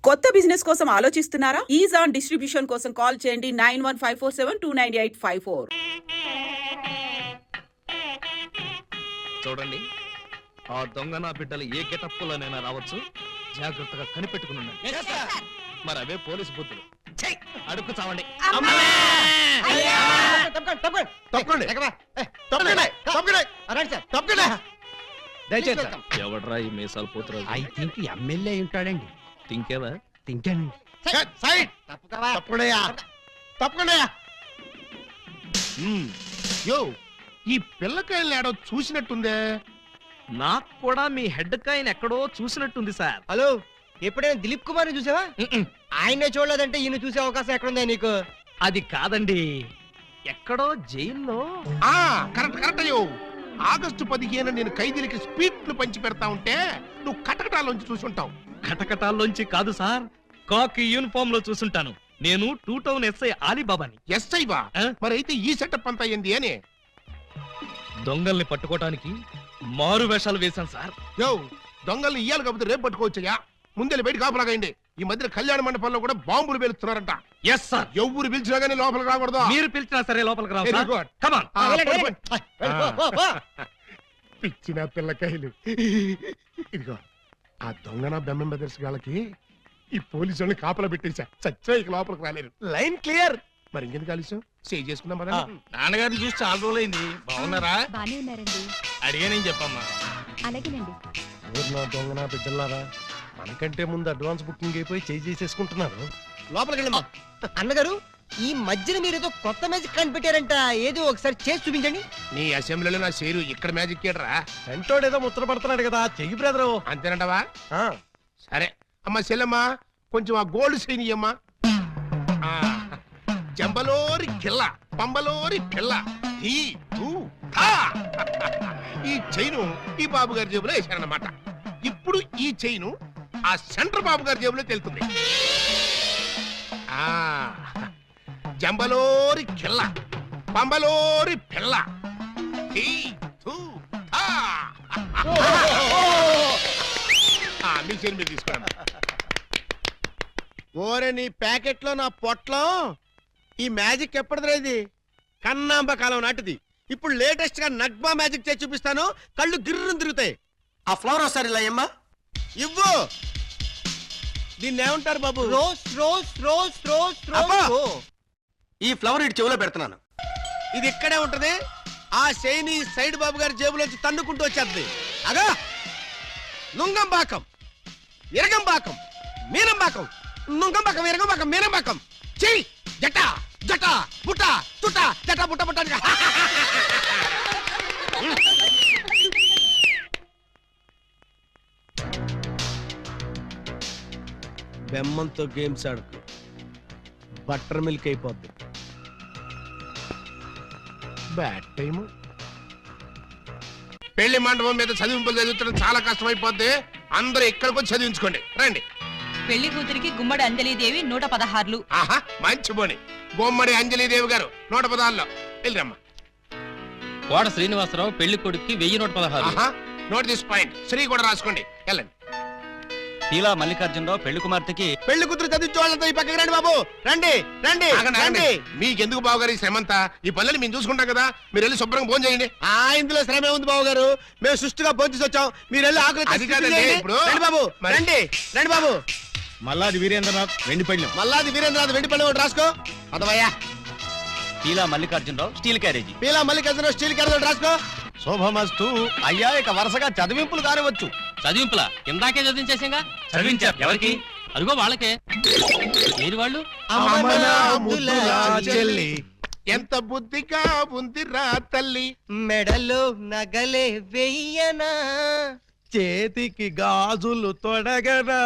కొత్త బిజినెస్ కోసం ఆలోచిస్తున్నారా? ఈజాన్ డిస్ట్రిబ్యూషన్ కోసం కాల్ చేయండి 9154729854. చూడండి, ఆ దొంగ నా బిడ్డలు ఏ గెటప్పులోనైనా రావచ్చు, జాగ్రత్తగా కనిపెట్టుకుని ఉండండి. మరి అవే పోలీసు బుద్ధులు. అడుక్కు చావండి. ఎవడ్రా ఈ మీసాలు పోతురా? ఐ థింక్ ఎమ్మెల్యే ఉంటాడండి. తింకేవా? తింటానండి. యో, ఈ పిల్లకాయలు ఏడో చూసినట్టుందే. నాకు కూడా మీ హెడ్ కాయని ఎక్కడో చూసినట్టుంది సార్. హలో, ఎప్పుడైనా దిలీప్ కుమార్ చూసావా? ఆయనే చూడలేదంటే ఈయన చూసే అవకాశం ఎక్కడుందా నీకు? అది కాదండి, ఎక్కడో జైల్లో. కరెక్ట్ కరెక్ట్ అయ్యో. ఆగస్టు 15 నేను ఖైదీలకి స్పీట్లు పంచి పెడతా ఉంటే నువ్వు కటకటాల్లోంచి చూసుంటావు. కటకటాల్లోంచి కాదు సార్, కాకి యూనిఫామ్ లో చూసుంటాను. నేను 2 టౌన్ ఎస్ఐ ఆలీబాబాని. ఎస్ఐ బా? మరి అయితే ఈ సెటప్ అంతా ఏంది అని? దొంగల్ని పట్టుకోవటానికి మారు వేషాలు వేశాను సార్. యో, దొంగల్ని ఇయ్యాలి కాకపోతే రేపు పట్టుకోవచ్చయ్యా. ముందే బయట కాపలాగండి. ఈ మధ్య కళ్యాణ మండపంలో కూడా బాంబులు పేలుస్తున్నారంట. Yes sir. ఎవరు పిలిచినా గానీ లోపలికి రాకూడదు. మీరు పిలిచినా సరే లోపలికి రావు Very sir. good. Come on. పిచ్చిన పిల్లకాయలు. ఇదిగో, ఆ దొంగన బెమ్మం బెదర్స్ గాళ్ళకి ఈ పోలీసు వాళ్ళని కాపలా పెట్టేశా. చచ్చా ఇక లోపలికి రాలేరు. Line clear. మరి ఇంకెందుకు ఆలస్యం? సేవ్ చేసుకుందాం కదా. నాన్నగారిని చూసి చాలా రోజులైంది. బాగున్నారా? బానే ఉన్నారండి. అడిగానేం చెప్పమ్మా. అలాగేనండి. ఊరినా దొంగన బిడ్డలారా, మనకంటే ముందు అడ్వాన్స్ బుకింగ్ అయిపోయి చేసేసుకుంటున్నారు. లోపలికి వెళ్ళమ్మా. అన్నగారు, ఈ మధ్యన మీరు ఏదో కొత్త మ్యాజిక్ కనిపెట్టారంట. ఏదో ఒకసారి చేసి చూపించండి. నీ అసెంబ్లీలో నా షేరు ఇక్కడ మ్యాజిక్ ఏడ్రా. వెంటోడేదో ముచ్చట పడుతున్నాడు కదా, చెయ్యి బ్రదరు. అంతేనంటవా? సరే అమ్మా చెల్లమ్మా, కొంచెం ఆ గోల్డ్ చైన్ ఇయ్యమ్మా. జంబలోరి కిల్ల, పంబలోరి పిల్ల. ఈ చైను ఈ బాబు గారి జేబులో వేశారన్నమాట. ఇప్పుడు ఈ చైను ఆ సెంటర్ బాబు గారి జేబులో తెలుతుంది. జంబలోరి కిల్ల, పంబలోరి పిల్ల. మీ చైన్ మీరు తీసుకోండి. ఓరే, నీ ప్యాకెట్ లో నా పొట్లం ఈ మ్యాజిక్ ఎప్పటిదిరా? ఇది కన్నాంబ కాలం నాటిది. ఇప్పుడు లేటెస్ట్ గా నగ్మా మ్యాజిక్ చేసి చూపిస్తాను. కళ్ళు గిర్రును తిరుగుతాయి. ఆ ఫ్లవర్ ఒకసారి ఇలా అమ్మా. ఇవ్వు. దీన్ని ఏమంటారు బాబు? రోజ్ రోజ్ రోజ్ రోజ్ అబ్బా! రోజ్. ఈ ఫ్లవర్ ఇటు చెవులో పెడుతున్నాను. ఇది ఇక్కడే ఉంటది. ఆ శైని సైడ్ బాబు గారి జేబులోంచి తన్నుకుంటూ వచ్చేది. అగా నుంగంబాకం, ఇరగంబాకం, మీనంబాకం, నుంగంబాకం, ఇరగంబాకం, మీనంబాకం. చెయ్యి జట జట బుట్ట తుట జట బుట్ట బుట్ట. బెమ్మంతో గేమ్స్ ఆడుకో, బటర్ మిల్క్ అయిపోద్ది. Bad time. పెళ్లి మండపం మీద చదివింపులు చదువుతుంటే చాలా కష్టం అయిపోద్ది. అందరూ ఇక్కడికి వచ్చి చదివించుకోండి. రండి. పెళ్లి కూతురికి గుమ్మడి అంజలీదేవి 116. ఆహా, మంచి పోని. గుమ్మడి అంజలీదేవి గారు 116లో వెళ్ళరమ్మా. కోడ శ్రీనివాసరావు పెళ్లి కొడుక్కి 1116. ఆహా, నోట్ దిస్ పాయింట్. శ్రీ కూడా రాసుకోండి. వెళ్ళండి. తీలా మల్లికార్జునరావు పెళ్లి కుమార్తెకి పెళ్లి కూతురు చదివించే వాళ్ళంతా ఈ పక్కకి రండి బాబు. రండి రండి ఆగండి, ఆగండి. మీకెందుకు బావగారు ఈ శ్రమంతా? ఈ పనులని మేము చూసుకుంటాం కదా. మీరు వెళ్ళి శుభ్రంగా భోజనం చేయండి. ఇందులో శ్రమే ఉంది బాబు గారు. మేము సుష్టిగా భోజనం వచ్చాం. మీరు వెళ్ళి ఆకలి అది కాదండి, ఇప్పుడు రండి బాబు. రండి రండి బాబు. మల్లాది వీరేంద్రనాథ్ వెండి పళ్ళెం. మల్లాది వీరేంద్రనాథ్ వెండి పళ్ళెం ఒకటి రాసుకో. అదవయ్యా. తీలా మల్లికార్జునరావు స్టీల్ క్యారేజీ. పీలా మల్లికార్జున స్టీల్ క్యారెట్ రాసుకో. శోభమస్తు. అయ్యా, ఇక వరుసగా చదివింపులు కానివచ్చు. చదివింపులా? ఇందాకే చదివించేసాగా. చదివించారు ఎవరికి? అదిగో వాళ్ళకే. ఏది వాళ్ళు? అమ్మనా ముద్దులా చెల్లి, ఎంత బుద్ధిగా ఉందిరా తల్లి. మెడలో నగలే వెయ్యనా, చేతికి గాజులు తొడగనా.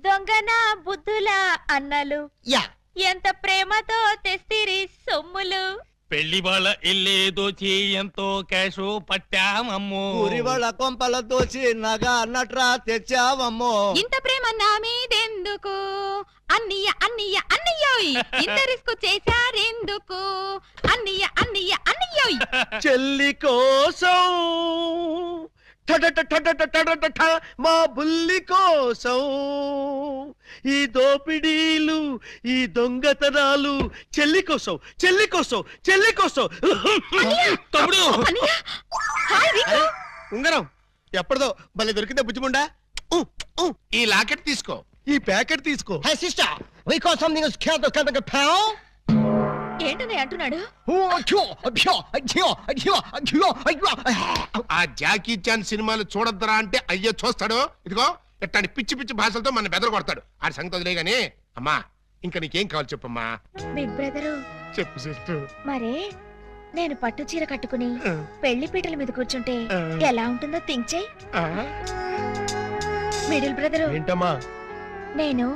దొంగన బుద్ధుల అన్నలు యా, ఎంత ప్రేమతో తెస్తిరి సొమ్ములు. పెళ్లి వాళ్ళ ఇల్లే దోచి ఎంతో క్యాషు పట్టామమ్మో. ఊరి వాళ్ళ కొంపల దోచి నగ నట్రా తెచ్చావమ్మో. ఇంత ప్రేమ నా మీదెందుకు? అన్నయ్య అన్నయ్య అన్నయ్యోయ్, ఇంత రిస్క్ చేశారెందుకు? అన్నయ్య అన్నయ్య అన్నయ్యోయ్. చెల్లి కోసం మా బుల్లి కోసం ఈ దోపిడీలు, ఈ దొంగతనాలు చెల్లి కోసం, చెల్లి కోసం, చెల్లి కోసం. తమ్ముడు అరే, ఉంగరం ఎప్పటిదో భలే దొరికిందే బుజ్జిముండా. ఈ లాకెట్ తీసుకో, ఈ ప్యాకెట్ తీసుకో. Hey sister, we got something as called the pow. ఏంటని అంటున్నాడు? ఆ జాకీ చాన్ సినిమాలు చూడొద్దురా అంటే అయ్యో చూస్తాడు. ఇదిగో ఇట్లాంటి పిచ్చి పిచ్చి భాషలతో మన బెదర కొడతాడు. ఆ సంగతి వదిలే గానీ అమ్మా ఇంకా నీకేం కావాలి చెప్పమ్మా. బిగ్ బ్రదరు, చెప్పు సిస్టర్. మరే నేను పట్టు చీర కట్టుకుని పెళ్లి పీటల మీద కూర్చుంటే ఎలా ఉంటుందో థింక్ చెయ్. మిడిల్ బ్రదరు, ఏంటమ్మా? నేను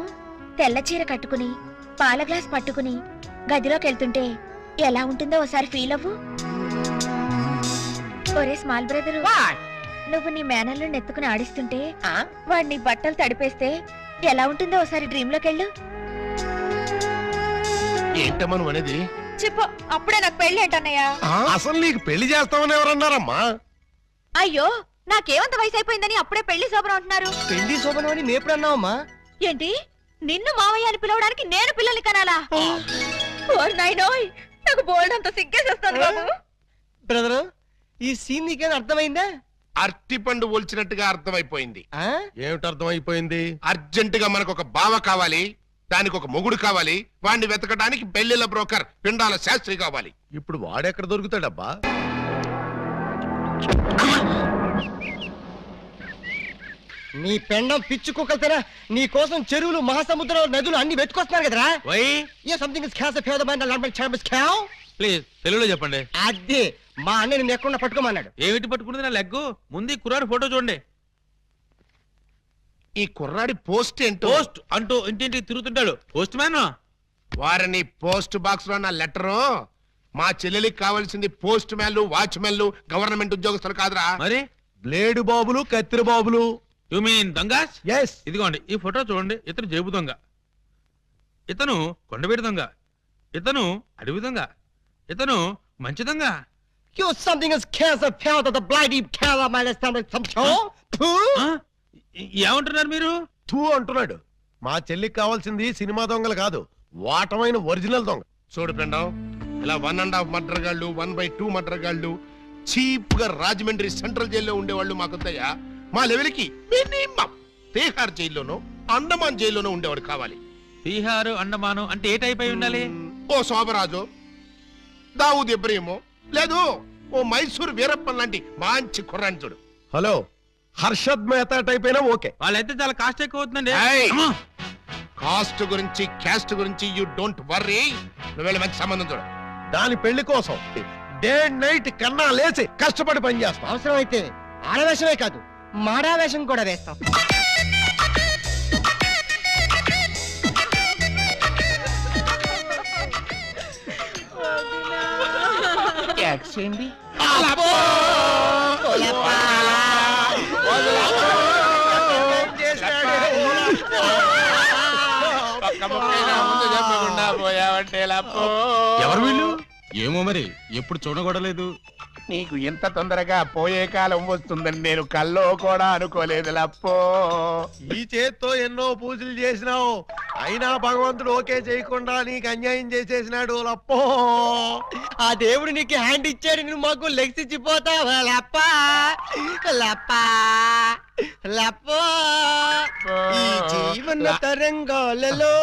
తెల్ల చీర కట్టుకుని పాల గ్లాస్ పట్టుకుని గదిలోకి వెళ్తుంటే ఎలా ఉంటుందో ఒకసారి ఫీల్ అవ్వు. ఒరే స్మాల్ బ్రదరు, నువ్వు నీ మేనల్ని నెత్తుకుని ఆడిస్తుంటే వాడిని బట్టలు తడిపేస్తే ఎలా ఉంటుందో ఒకసారి డ్రీమ్ లోకి వెళ్ళు. ఏంటమ్మా నువ్వు అనేది? చెప్పు, అప్పుడే నాకు పెళ్లి ఏంటన్నయ్యా? అసలు నీకు పెళ్లి చేస్తామని ఎవరన్నారమ్మా? అయ్యో, నాకేమంత వయసు అయిపోయిందని అప్పుడే పెళ్లి శోభనం అంటున్నారు. పెళ్లి శోభనం అని మేప్పుడు అన్నావమ్మా? ఏంటి, నిన్ను మావయ్య అని పిలవడానికి నేను పిల్లల్ని కనాలా? ఓర్ నాయనోయ్, నాకు బోల్డంత సిగ్గేసేస్తాను బాబు. బ్రదరు, ఈ సీన్ నీకేం అర్థమైందా? అరటిపండు ఒలిచినట్టుగా అర్థమైపోయింది. ఏమిటి అర్థమైపోయింది? అర్జెంట్ గా మనకు ఒక బావ కావాలి, దానికి ఒక మొగుడు కావాలి, వాడిని వెతకడానికి పెళ్లిళ్ళ బ్రోకర్ పిండాల శాస్త్రి కావాలి. ఇప్పుడు వాడెక్కడ దొరుకుతాడబ్బా? నీ పెండం పిచ్చి కుక్కలతేనా నీ కోసం చెరువులు, మహాసముద్రం, నదులు అన్ని వెతుకొస్తున్నారు కదరా. వై ఏ సంథింగ్ ఇస్ క్యాస్ ఫేద మైండ్ అలర్మెంట్ చాంబర్స్ క్యావ్. ప్లీజ్ తెలుగులో చెప్పండి. అదే మా అన్నని నెక్కకుండా పట్టుకోమన్నాడు. ఏమిటి పట్టుకుంటుంది నా లెగ్గు? ముందు ఈ కుర్రాడు ఫోటో చూడండి. ఈ కుర్రాడి పోస్ట్ ఏంటో? పోస్ట్ అంటూ ఇంటింటికి తిరుగుతుంటాడు. Postman. వారిని పోస్ట్ బాక్స్ లో నా లెటరు. మా చెల్లెలికి కావాల్సింది పోస్ట్ మ్యాన్లు, వాచ్మెన్లు, గవర్నమెంట్ ఉద్యోగస్తులు కాదురా. మరి బ్లేడు బాబులు, కత్తిరి బాబులు. యు మీన్ దొంగస్? ఎస్. ఇదిగోండి ఈ ఫోటో చూడండి. ఇతను జేబు దొంగ, ఇతను కొండవీడి దొంగ, ఇతను అడవి దొంగ, ఇతను మంచి దొంగ. You something is cast of power that the bloody cow of my stomach some show. ఆ? ఏమంటున్నారు మీరు? తూ అంటున్నాడు. మా చెల్లికి కావాల్సింది సినిమా దొంగలు కాదు, వాటమైన ఒరిజినల్ దొంగ. చూడు పిండం, ఇలా 1.5 మర్డర్ గాళ్ళు, 1/2 మర్డర్ గాళ్ళు చీప్ గా రాజమండ్రి సెంట్రల్ జైల్లో ఉండేవాళ్ళు మాకొద్దయ్యా. మా లెవెల్కి మినిమం తీహార్ జైల్లోనో, అండమాన్ జైల్లోనో ఉండేవాడు కావాలి. బీహారు, అండమాను అంటే ఏ టైప్ అయి ఉండాలి? ఓ శోభరాజు, దావూద్ ఇబ్రహీమో, లేదు ఓ మైసూర్ వీరప్పన్ లాంటి మంచి కుర్రాన్ని చూడు. హలో, హర్షద్ మెహతా టైప్ అయినా ఓకే. వాళ్ళైతే చాలా కాస్ట్ ఎక్కువ అవుతుందండి. ఏయ్! అమ్మా! కాస్ట్ గురించి, క్యాస్ట్ గురించి యూ డోంట్ వర్రీ. నువ్వు వెళ్ళి మంచి సంబంధం చూడు. దాని పెళ్లి కోసం డే నైట్ కన్నా లేచి కష్టపడి పని చేస్తాం. అవసరం అయితే ఆడవేషమే కాదు, మాడావేషం కూడా వేస్తాం. ఎవరు వీళ్ళు? ఏమో మరి, ఎప్పుడు చూడకూడలేదు. నీకు ఇంత తొందరగా పోయే కాలం వస్తుందని నేను కల్లో కూడా అనుకోలేదు లప్పో. ఈ చేత్తో ఎన్నో పూజలు చేసినావు, అయినా భగవంతుడు ఓకే చేయకుండా నీకు అన్యాయం చేసేసినాడు లప్పో. ఆ దేవుడు నీకు హ్యాండ్ ఇచ్చాడు, నువ్వు మాకు లెగ్స్ ఇచ్చిపోతావా లప్ప లప్ప లప్పో. ఈ జీవన తరంగాలలో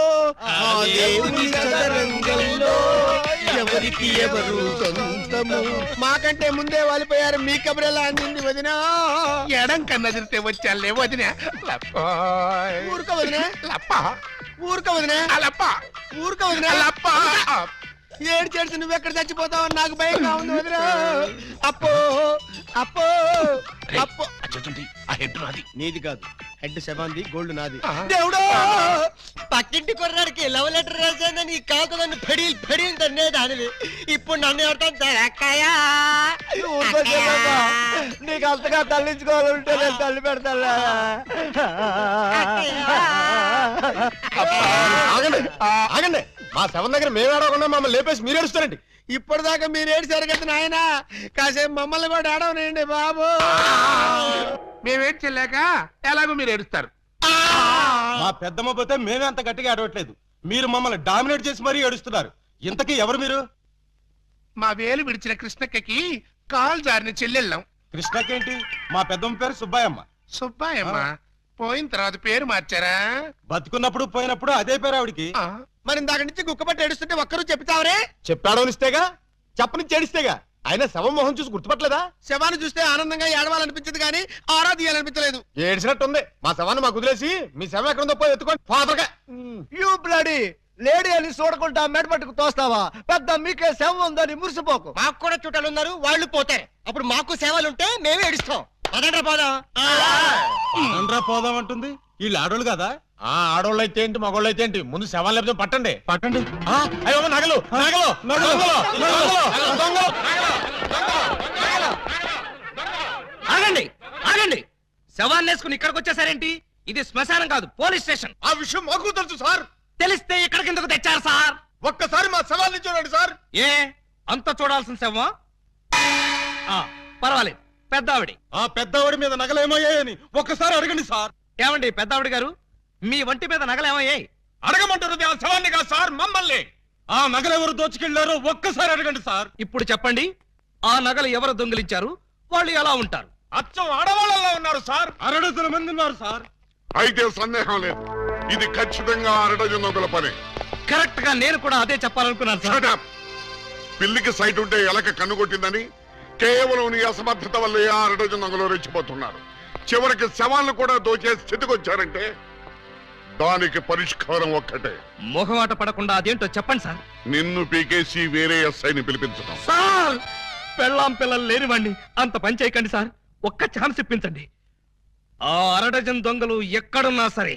ఆ దేవుని చదరంగంలో ఎవరికి ఎవరు సొంతము. మాకంటే ముందే వాలిపోయారు, మీ కబురెలా అందింది వదినా? ఎడం కన్నదిరితే వచ్చాలే వదిన. ఊరుక వదినా, లప్ప ఊరుక వదినా, లప్ప ఊరుక వదినా. లప్ప. ఏడ్చేడ్చి నువ్వెక్కడ చచ్చిపోతావు నాకు భయంగా ఉంది వదినా. అప్పో అప్పో అప్పో. ఆ హెడ్ నాది. నీది కాదు, హెడ్ శవాంది, గోల్డ్ నాది. దేవుడు, పక్కింటి కుర్రాడికి లవ్ లెటర్ రాశానని కాదు నన్ను ఫెడీల్ ఫెడీల్ తన్నేదానివి, ఇప్పుడు నన్ను ఎవరితో అక్కయ్యా. నీకు అంతగా తల్లించుకోవాలంటే నేను తల్లి పెడతా. ఆగండి, మా శవం దగ్గర మేము ఏడవకుండా మమ్మల్ని లేపేసి మీరు ఏడుస్తారండి. ఇప్పటిదాకా మీరు ఏడిచారు కదా నాయన, కాసేపు మమ్మల్ని కూడా ఏడవనండి బాబు. మేమేం చెల్లాక ఎలాగో మీరు ఏడుస్తారు. మా పెద్దమ్మ పోతే మేమే అంత గట్టిగా అడవట్లేదు, మీరు మమ్మల్ని డామినేట్ చేసి మరీ ఏడుస్తున్నారు. ఇంతకీ ఎవరు మీరు? మా వేలు విడిచిన కృష్ణక్కకి కాలు జారిన చెల్లెళ్ళం. కృష్ణకేంటి? మా పెద్దమ్మ పేరు సుబ్బాయమ్మ. సుబ్బాయమ్మ పోయిన తర్వాత పేరు మార్చారా? బతుకున్నప్పుడు పోయినప్పుడు అదే పేరు ఆవిడికి. మరి ఇందాక నుంచి గుక్కపట్టి ఏడుస్తుంటే ఒక్కరు చెప్తావరే? చెప్పాడనిస్తేగా, చెప్పని చేడిస్తేగా. ఆయన శవం మొహం చూసి గుర్తుపట్టలేదా? శవాన్ని చూస్తే ఆనందంగా ఏడవాలనిపించదు కానీ ఆరా తీయాలనిపించలేదు. ఏడ్చినట్టుంది. మా శవాన్ని మాకు వదిలేసి మీ శవం ఎక్కడుందో పోయి ఎత్తుకోండి ఫాదర్గా. యూ బ్లడీ లేడీ అని చూడకుండా మెడపట్టుకు తోస్తావా? పెద్ద మీకే సేవ ఉందని మురిసిపోకు. మాకు కూడా చుట్టాలు ఉన్నారు, వాళ్ళు పోతారు. అప్పుడు మాకు సేవలుంటే మేమే ఏడుస్తాం. పదండ్రా పోదాం. పదండ్రా పోదాం అంటుంది. వీళ్ళు ఆడోళ్ళు కదా? ఆడోళ్ళు అయితే ఏంటి, మగోళ్ళు అయితే ఏంటి, ముందు శవాన్ని లేకపోతే పట్టండి. పట్టండి. అయ్యో నగలు నగలు ఆగండి ఆగండి, శవాన్ని వేసుకుని ఇక్కడికి వచ్చేసారేంటి? ఇది శ్మశానం కాదు, పోలీస్ స్టేషన్. ఆ విషయం మాకు తెలుసు సార్. తెలిస్తే ఇక్కడికి ఎందుకు తెచ్చారు సార్? ఒక్కసారి మా శవాన్ని చూడండి సార్. ఏ అంత చూడాల్సిన శవం? పర్వాలేదు, పెద్దావిడి. ఆ పెద్దవాడి మీద నగలేమయ్యాయని ఒక్కసారి అడగండి సార్. ఏమండి పెద్దావిడి గారు, మీ వంటి మీద నగలేమయ్యాయి? అడగమంటారు ఆ శవాన్ని కాదు సార్, మమ్మల్ని. ఆ నగలెవరు దోచుకెళ్లారో ఒక్కసారి అడగండి సార్. ఇప్పుడు చెప్పండి, ఆ నగలు ఎవరు దొంగిలించారు, వాళ్ళు ఎలా ఉంటారు? అచ్చం ఆడవాళ్ళలో ఉన్నారు సార్. 6 మంది ఉన్నారు సార్. అయితే సందేహం లేదు, ఇది ఖచ్చితంగా అరడజనొకల పని. కరెక్ట్ గా నేను కూడా అదే చెప్పాలనుకున్నాను సార్. Shut up! పిల్లికి సైట్ ఉంటే ఎలక కన్నుకొట్టిందని కేవలం నీ అసమర్థత వల్ల అరడజనొకలు రెచ్చిపోతున్నారు. చివరికి శవాలను కూడా దోచే స్థితికి వచ్చారంటే దానికి పరిష్కారం ఒక్కటే. మొహమాట పడకుండా అదేంటో చెప్పండి సార్. నిన్ను పీకేసి వేరే ఎస్ఐని పిలిపించడం. సార్, పెళ్ళాం పిల్లలు లేనివ్వండి, అంత పని చేయకండి సార్. ఒక్క ఛాన్స్ ఇప్పించండి. ఆ 6 దొంగలు ఎక్కడున్నా సరే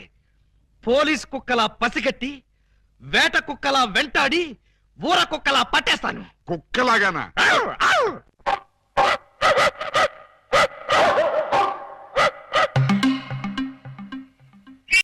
పోలీస్ కుక్కలా పసిగట్టి, వేట కుక్కలా వెంటాడి, ఊర కుక్కలా పట్టేస్తాను. కుక్కలాగానా?